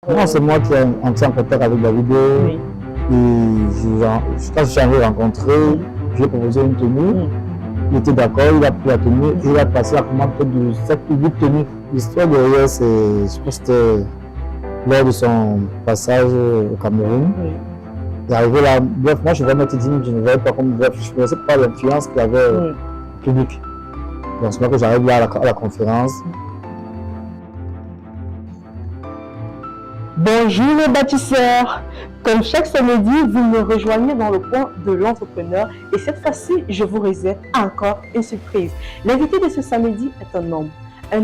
Non, c'est moi qui ai entré en contact avec Davido. Oui. Et quand je suis arrivé rencontré, je lui ai proposé une tenue. Mm. Il était d'accord, il a pris la tenue et il a passé la commande peut-être de 7 ou 8 tenues. L'histoire derrière, c'est, je pense que c'était lors de son passage au Cameroun. Oui. Il est arrivé là, bref, moi je vais mettre dit, je ne voyais pas comme bref, je ne connaissais pas l'influence qu'il avait au public. Donc c'est là que j'arrive là à la conférence. Bonjour les bâtisseurs! Comme chaque samedi, vous me rejoignez dans le coin de l'entrepreneur et cette fois-ci, je vous réserve encore une surprise. L'invité de ce samedi est un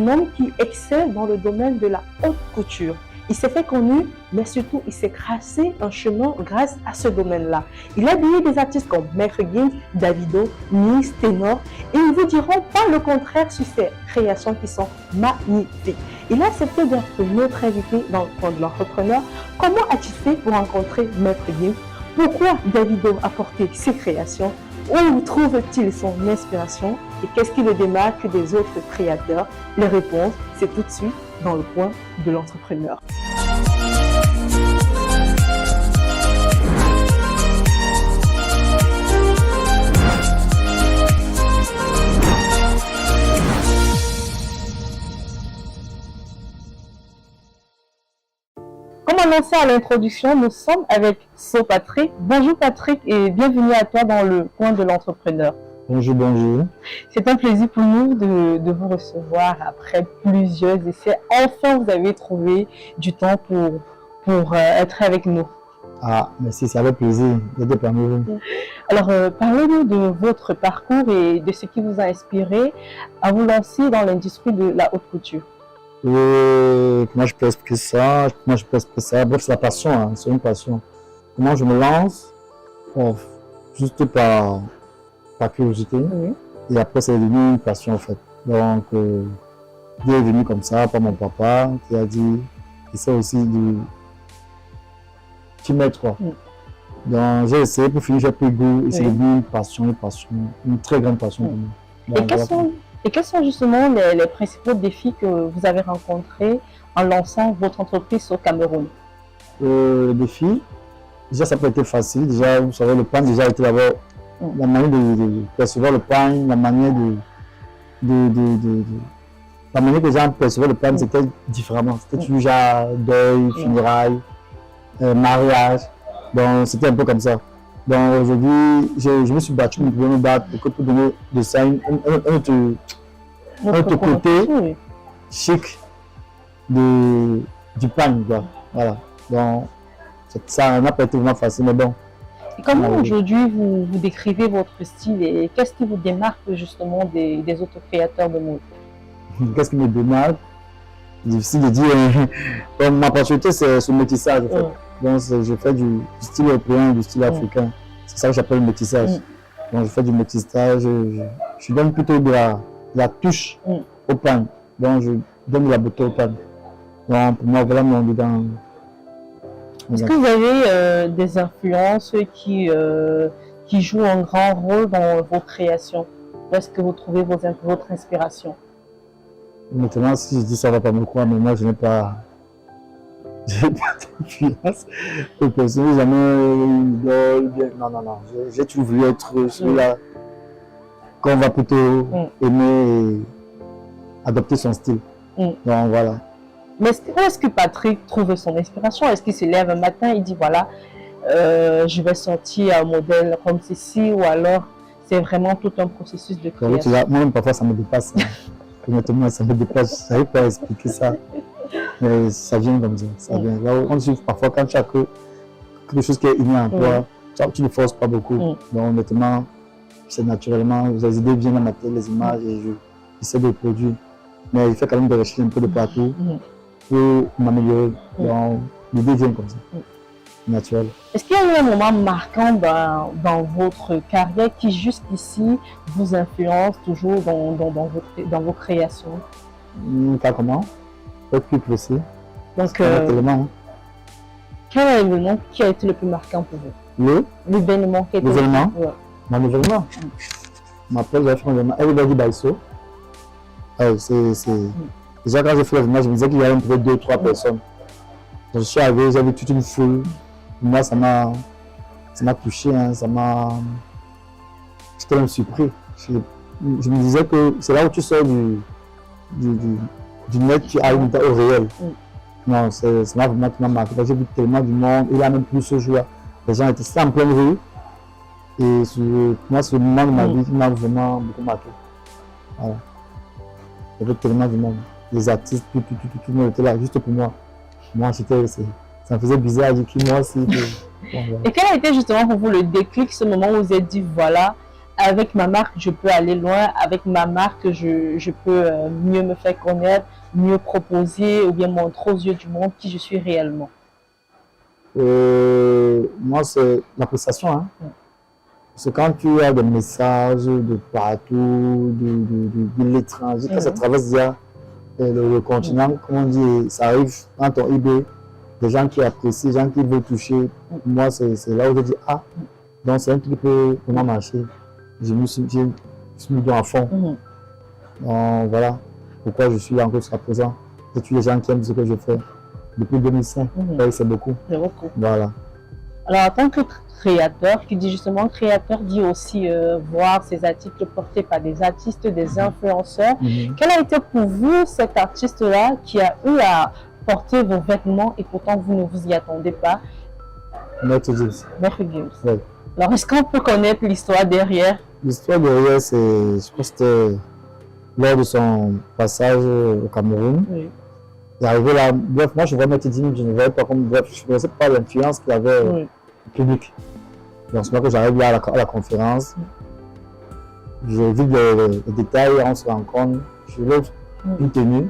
homme qui excelle dans le domaine de la haute couture. Il s'est fait connu, mais surtout, il s'est tracé un chemin grâce à ce domaine-là. Il a habillé des artistes comme Maître Gims, Davido, Nice, Ténor, et ils ne vous diront pas le contraire sur ses créations qui sont magnifiques. Il a accepté d'être notre invité dans le coin de l'entrepreneur. Comment a-t-il fait pour rencontrer Maître Gims? Pourquoi Davido a porté ses créations? Où trouve-t-il son inspiration? Et qu'est-ce qui le démarque des autres créateurs? Les réponses, c'est tout de suite dans le coin de l'entrepreneur. Comme annoncé à l'introduction, nous sommes avec So Patrick. Bonjour Patrick et bienvenue à toi dans le coin de l'entrepreneur. Bonjour, bonjour. C'est un plaisir pour nous de vous recevoir après plusieurs essais. Enfin, vous avez trouvé du temps pour être avec nous. Ah, merci, c'est avec plaisir d'être parmi vous. Alors, parlez-nous de votre parcours et de ce qui vous a inspiré à vous lancer dans l'industrie de la haute couture. Comment je peux expliquer ça? Bref, c'est la passion, hein, c'est une passion. Comment je me lance? Bon, juste par curiosité. Oui. Et après, c'est devenu une passion en fait. Donc, il est venu comme ça par mon papa qui a dit, essaie aussi de t'y mettre quoi. Donc, j'ai essayé, pour finir, j'ai pris goût et c'est devenu une passion, une très grande passion pour moi. Donc, Et quels sont justement les principaux défis que vous avez rencontrés en lançant votre entreprise au Cameroun? Les défis, déjà ça n'a pas été facile. Déjà, vous savez, le pain déjà était d'abord la manière de percevoir le pain, la manière la manière que les gens percevaient le pain, c'était différemment. C'était toujours genre deuil, funérailles, mariage. Donc c'était un peu comme ça. Donc aujourd'hui, je me suis battu, je pouvais me battre pour donner de ça un autre côté chic du pain. Voilà. Donc ça n'a pas été vraiment facile, mais bon. Et comment aujourd'hui vous décrivez votre style et qu'est-ce qui vous démarque justement des autres créateurs de mode? Qu'est-ce qui me démarque? Difficile de dire. Donc, ma particularité, c'est ce métissage. En fait. Donc, je fais du style européen et du style africain. C'est ça que j'appelle le métissage. Donc, je fais du métissage. Je donne plutôt de la touche au pain. Donc, je donne de la beauté au pain. Donc, pour moi, voilà mon dedans. Est-ce que vous avez des influences qui jouent un grand rôle dans vos créations? Où est-ce que vous trouvez votre inspiration? Maintenant, si je dis ça, va pas me croire, mais moi, je n'ai pas d'influence. Je n'ai jamais une idole. Non. J'ai toujours voulu être celui-là qu'on va plutôt aimer et adopter son style. Donc, voilà. Mais où est-ce que Patrick trouve son inspiration? Est-ce qu'il se lève un matin et dit voilà, je vais sortir un modèle comme ceci, ou alors c'est vraiment tout un processus de création? Moi-même, parfois, ça me dépasse. Honnêtement, ça me dépasse. Je n'arrive pas à expliquer ça. Mais ça vient comme ça. Ça vient. Là, parfois, quand tu as quelque chose qui est inné en toi, tu ne forces pas beaucoup. Donc, honnêtement, c'est naturellement. Les idées viennent à ma tête, les images, et j'essaie de les produire. Mais il fait quand même des recherches un peu de partout pour m'améliorer. Donc, l'idée vient comme ça. Naturel. Est-ce qu'il y a eu un moment marquant dans votre carrière qui jusqu'ici vous influence toujours dans vos créations? Comment? Peut-être plus précis. Donc, quel événement qui a été le plus marquant pour vous? L'événement qui a été l'événement? Mon événement? Je m'appelle, j'ai fait un événement Everybody by So. Déjà quand j'ai fait l'événement, je me disais qu'il y avait peut-être 2 ou 3 personnes. Je suis arrivé, j'ai vu toute une foule. Moi, ça m'a touché, hein, j'étais même surpris. Je me disais que c'est là où tu sors du net, tu arrives au réel. Non, c'est là vraiment qui m'a marqué. J'ai vu tellement du monde, il a même plus ce jour-là. Les gens étaient en pleine rue. Et moi, ce moment de ma vie m'a vraiment beaucoup marqué. Voilà. Il y avait tellement de monde. Les artistes, tout le monde était là juste pour moi. Moi, ça me faisait bizarre, j'ai dit moi aussi. Et quel a été justement pour vous le déclic, ce moment où vous vous êtes dit, voilà, avec ma marque, je peux aller loin, avec ma marque, je peux mieux me faire connaître, mieux proposer ou bien montrer aux yeux du monde qui je suis réellement? Moi, c'est l'appréciation. Hein. C'est quand tu as des messages de partout, de l'étranger, quand ça traverse déjà le continent, comme on dit, ça arrive dans ton eBay, des gens qui apprécient, des gens qui veulent toucher. Moi, c'est là où je dis, ah, donc c'est un truc qui peut vraiment marcher. Je me suis mis à fond. Donc voilà pourquoi je suis encore jusqu'à présent. Et tous les gens qui aiment ce que je fais depuis 2005, c'est beaucoup. C'est beaucoup. Voilà. Alors, en tant que créateur, qui dit justement créateur, dit aussi voir ses articles portés par des artistes, des influenceurs. Quel a été pour vous cet artiste-là qui a eu à porter vos vêtements et pourtant vous ne vous y attendez pas? Maître Gims. Maître Gims. Oui. Alors, est-ce qu'on peut connaître l'histoire derrière? L'histoire derrière, je crois que c'était lors de son passage au Cameroun. Oui. Il est arrivé là, bref, moi je vois Maître Gims, je ne voyais pas comme, bref, je ne connaissais pas l'influence qu'il avait au public. Donc c'est là que j'arrive là à la conférence, j'ai vu les détails, on se rencontre, je lève une tenue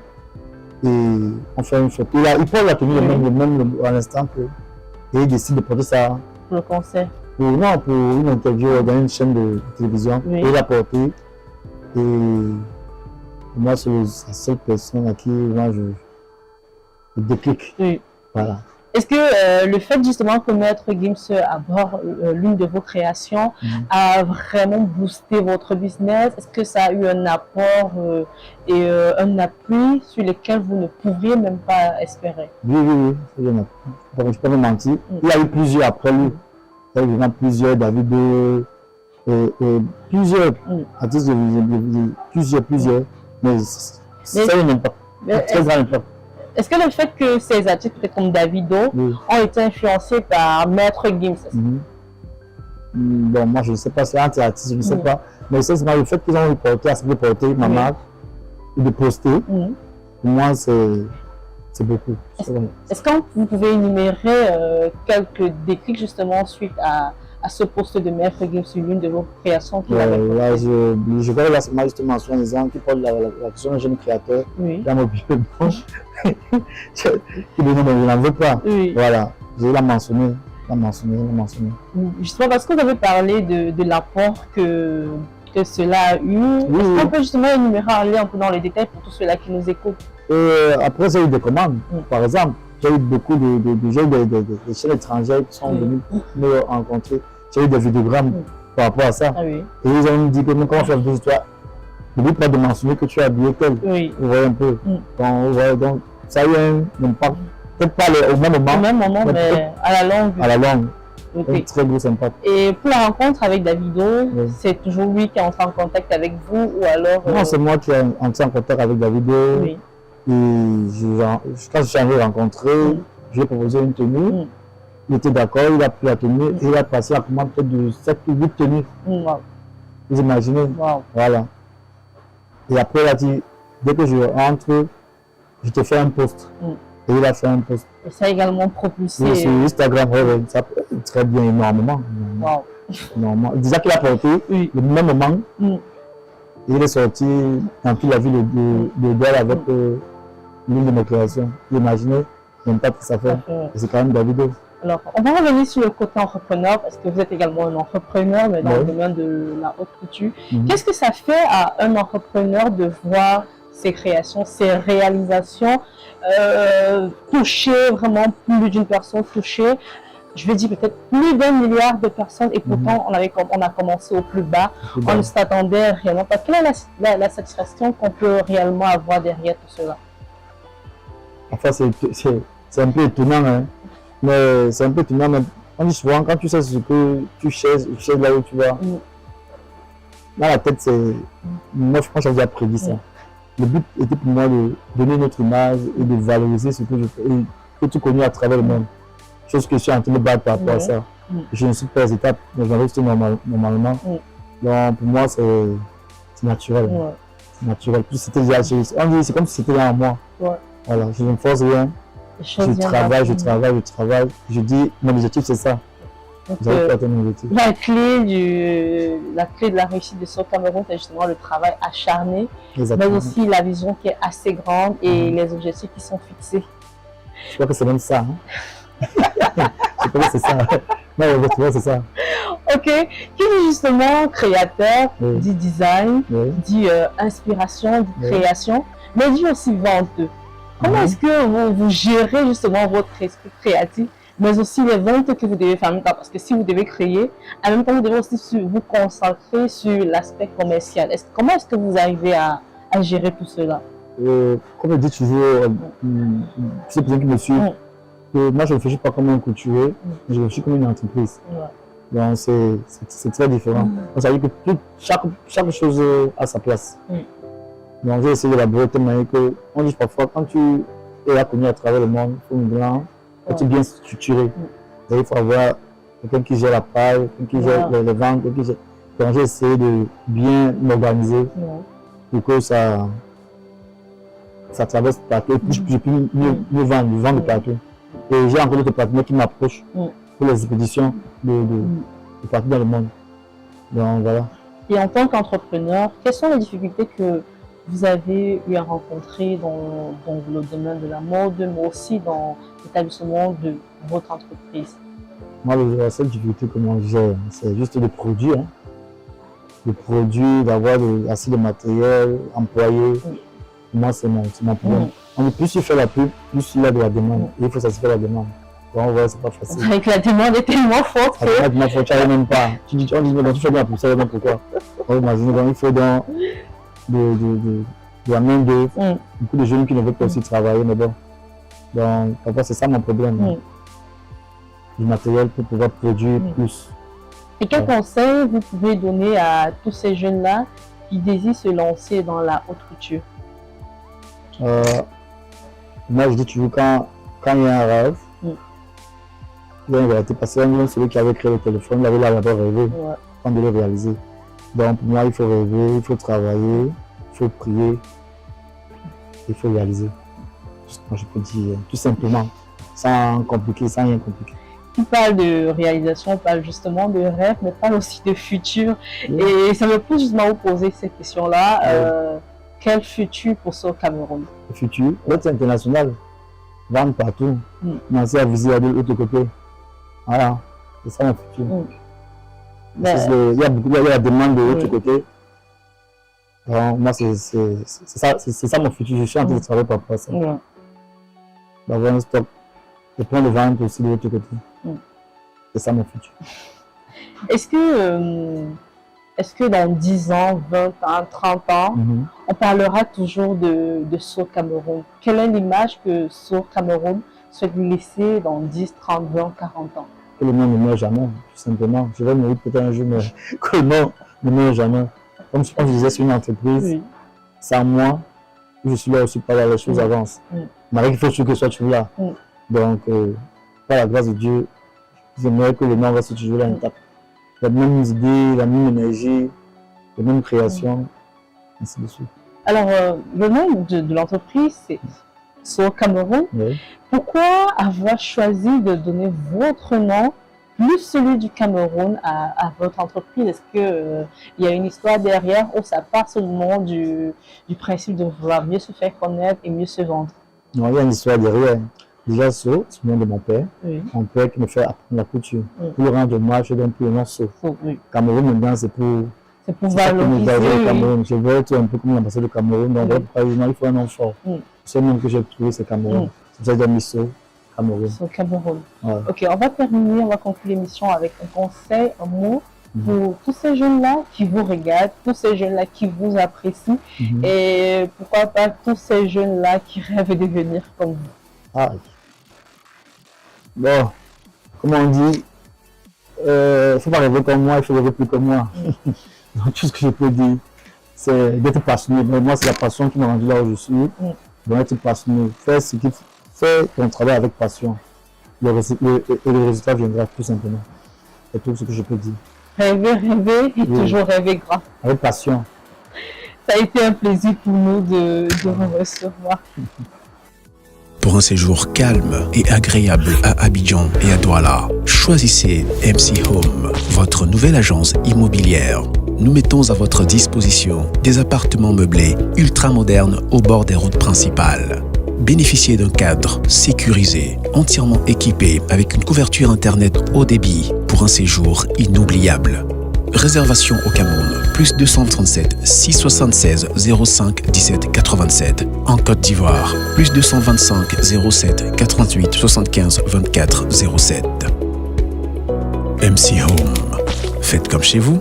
et on fait une photo. Il prend la tenue le même à l'instant que, et il décide de porter ça. Pour le concert. Pour une interview dans une chaîne de télévision. Oui. Et il a porté. Et moi, c'est la seule personne à qui moi, je déclic. Oui. Voilà. Est-ce que le fait justement que Maître Gims aborde l'une de vos créations a vraiment boosté votre business? Est-ce que ça a eu un apport et un appui sur lequel vous ne pourriez même pas espérer? Oui. Je ne peux pas me mentir. Il y a eu plusieurs après lui. Il y a eu vraiment plusieurs, Davido, plusieurs artistes, plusieurs. Mais ça n'a même pas. Très grand impact. Est-ce que le fait que ces artistes, peut-être comme Davido, ont été influencés par Maître Gims? Bon, moi je ne sais pas, c'est anti-artiste, je ne sais pas. Mais c'est le fait qu'ils ont reporté, accepté de porter ma marque et de poster, pour moi c'est beaucoup. Est-ce que vous pouvez énumérer quelques déclics justement suite à ce poste de Maître Gims sur l'une de vos créations qu'il avait portée? Là, je vais là justement sur les gens qui parlent de la question d'un jeune créateur dans mon bureau. Je n'en veux pas. Voilà, je l'ai mentionné. Justement parce que vous avez parlé de l'apport que cela a eu. Est-ce qu'on peut justement énumérer, aller un peu dans les détails pour tous ceux-là qui nous écoutent? Après, j'ai eu des commandes. Par exemple, j'ai eu beaucoup de gens des chaînes étrangères qui sont venus me rencontrer. J'ai eu des vidéogrammes par rapport à ça. Et ils ont dit que comment faire des histoires. N'oublie pas de mentionner que tu as habillé tel. Vous voyez un peu. Donc, ça a eu un impact. Peut-être pas au même moment. Au même moment, mais à la longue. À la longue. Okay. Un très gros impact. Et pour la rencontre avec Davido, c'est toujours lui qui est entré en contact avec vous ou alors... Non, c'est moi qui est entré en contact avec Davido. Et quand je suis arrivé rencontrer, je lui ai proposé une tenue. Il était d'accord, il a pris la tenue et il a passé la commande peut-être de 7 ou 8 tenues. Vous imaginez? Voilà. Et après, il a dit, dès que je rentre, je te fais un post. Et il a fait un post. Et ça a également propulsé. Oui, sur Instagram, ça très bien, énormément. Déjà qu'il a porté, le même moment, il est sorti dans toute la ville de Douala avec l'une de mes créations. Vous imaginez l'impact que ça fait. Et c'est quand même Davido. Alors, on va revenir sur le côté entrepreneur, parce que vous êtes également un entrepreneur, mais dans le domaine de la haute couture. Qu'est-ce que ça fait à un entrepreneur de voir ses créations, ses réalisations toucher vraiment plus d'une personne, toucher, je vais dire peut-être plus d'1 milliard de personnes, et pourtant on a commencé au plus bas, on ne s'attendait réellement pas. Quelle est la satisfaction qu'on peut réellement avoir derrière tout cela? Enfin, c'est c'est un peu étonnant, hein. Mais c'est un peu étonnant, mais on dit souvent, quand tu sais ce que tu cherches là où tu vas, dans la tête, c'est. Moi, je pense que j'ai déjà prédit ça. Le but était pour moi de donner notre image et de valoriser ce que je fais et que tu connais à travers le monde. Chose que je suis en train de battre par rapport à ça. Je ne suis pas aux étapes, mais j'en reste normalement. Donc, pour moi, c'est naturel. C'est naturel. Puis c'était déjà. On dit, c'est comme si c'était là en moi. Voilà, je ne force rien. Je travaille. Je dis, mon objectif, c'est ça. Donc, la clé de la réussite de SOS Cameroun, c'est justement le travail acharné, mais aussi la vision qui est assez grande et les objectifs qui sont fixés. Je crois que c'est même ça. Hein? Je crois que c'est ça. Non, c'est ça. Ok. Qui dit justement créateur, dit design, dit inspiration, dit création, mais dit aussi vente. Comment est-ce que vous gérez justement votre esprit créatif, mais aussi les ventes que vous devez faire en même temps? Parce que si vous devez créer, en même temps, vous devez aussi vous concentrer sur l'aspect commercial. Comment est-ce que vous arrivez à gérer tout cela? Comme je dis toujours, c'est pour ceux qui me suivent, moi je ne réfléchis pas comme un couturier, je réfléchis comme une entreprise. Donc c'est très différent. Donc, ça veut dire que chaque chose a sa place. Donc j'ai essayé d'élaborer de manière que, on dit parfois, quand tu es là connu à travers le monde, il faut une grande, être bien structuré. Il faut avoir quelqu'un qui gère la paille, quelqu'un qui gère les ventes, quelqu'un qui gère. Donc j'ai essayé de bien m'organiser pour que ça traverse partout et puis je peux mieux vendre partout. Et j'ai encore d'autres partenaires qui m'approchent pour les expéditions de partout dans le monde. Donc voilà. Et en tant qu'entrepreneur, quelles sont les difficultés que vous avez eu à rencontrer dans le domaine de la mode, mais aussi dans l'établissement de votre entreprise? Moi, la seule difficulté que moi j'ai, c'est juste de produire. Hein. De produire, d'avoir assez de matériel, employé. Moi, c'est mon problème. Plus tu fais la pub, plus il y a de la demande. Il faut satisfaire la demande. Donc, voilà, c'est pas facile. Avec la demande est tellement forte. La demande est tellement forte, tu n'arrives même pas. Tu dis, tu fais bien pour ça, donc pourquoi? Imagine, donc il faut donc de la main d'œuvre. Beaucoup de jeunes qui ne veulent pas aussi travailler, mais bon. Donc, parfois, c'est ça mon problème. Du matériel pour pouvoir produire plus. Et quel conseil vous pouvez donner à tous ces jeunes-là qui désirent se lancer dans la haute couture? Moi, je dis toujours, quand il y a un rêve, il y a une réalité. Parce que celui qui avait créé le téléphone, il avait d'abord rêvé avant de le réaliser. Donc, pour moi, il faut rêver, il faut travailler, il faut prier, il faut réaliser. Moi, je peux dire tout simplement, sans compliquer, sans rien compliquer. Tu parles de réalisation, on parle justement de rêve, mais parle aussi de futur. Et ça me pousse justement à vous poser cette question-là. Quel futur pour SOS Cameroun? Le futur, l'autre international, vendre partout, commencer à viser à l'autre côté. Voilà, c'est ça mon futur. Il y a la demande de l'autre côté. Donc, moi, c'est ça mon futur. Je suis en train de travailler par rapport à ça. D'avoir un stock, de prendre le vente aussi de l'autre côté. C'est ça mon futur. Est-ce que dans 10 ans, 20 ans, 30 ans, on parlera toujours de SOS Cameroun? Quelle est l'image que SOS Cameroun souhaite laisser dans 10, 30, 20, 40 ans? Que le monde ne meurt jamais, tout simplement. Je vais mourir peut-être un jour, mais que le monde ne meurt jamais. Comme je disais, c'est une entreprise. Sans moi, je suis là aussi pour là, les choses avancent. Malgré qu'il faut que ce soit toujours là. Donc, par la grâce de Dieu, j'aimerais que le monde reste toujours là intact. Les mêmes idées, la même énergie, les mêmes créations, ainsi de suite. Alors, le nom de l'entreprise, c'est SOS Cameroun. Pourquoi avoir choisi de donner votre nom, plus celui du Cameroun, à votre entreprise? Est-ce qu'il y a une histoire derrière ou ça part seulement du principe de vouloir mieux se faire connaître et mieux se vendre? Non, il y a une histoire derrière. Déjà, SO, c'est le nom de mon père. Mon père qui me fait apprendre la couture. Pour le rendre hommage, je donne plus le nom SO. Cameroun, maintenant, c'est pour valoriser le Cameroun. Je veux être un peu comme l'ambassadeur du Cameroun. Donc, il faut un nom fort. C'est le nom que j'ai trouvé, c'est Cameroun. C'est ça que j'ai mis SO, Cameroun. SO, Cameroun. Ok, on va terminer, on va conclure l'émission avec un conseil, un mot pour tous ces jeunes-là qui vous regardent, tous ces jeunes-là qui vous apprécient et pourquoi pas tous ces jeunes-là qui rêvent de devenir comme vous. Bon, comme on dit, il ne faut pas rêver comme moi, il faut rêver plus comme moi. Donc, tout ce que je peux dire, c'est d'être passionné. Mais moi, c'est la passion qui m'a rendu là où je suis. Donc, être passionné, faire ton travail avec passion. Le résultat viendra tout simplement. C'est tout ce que je peux dire. Rêver et toujours rêver grand. Avec passion. Ça a été un plaisir pour nous de vous recevoir. Pour un séjour calme et agréable à Abidjan et à Douala, choisissez MC Home, votre nouvelle agence immobilière. Nous mettons à votre disposition des appartements meublés ultra-modernes au bord des routes principales. Bénéficiez d'un cadre sécurisé, entièrement équipé avec une couverture Internet haut débit pour un séjour inoubliable. Réservation au Cameroun, plus 237 676 05 17 87. En Côte d'Ivoire, plus 225 07 88 75 24 07. MC Home. Faites comme chez vous.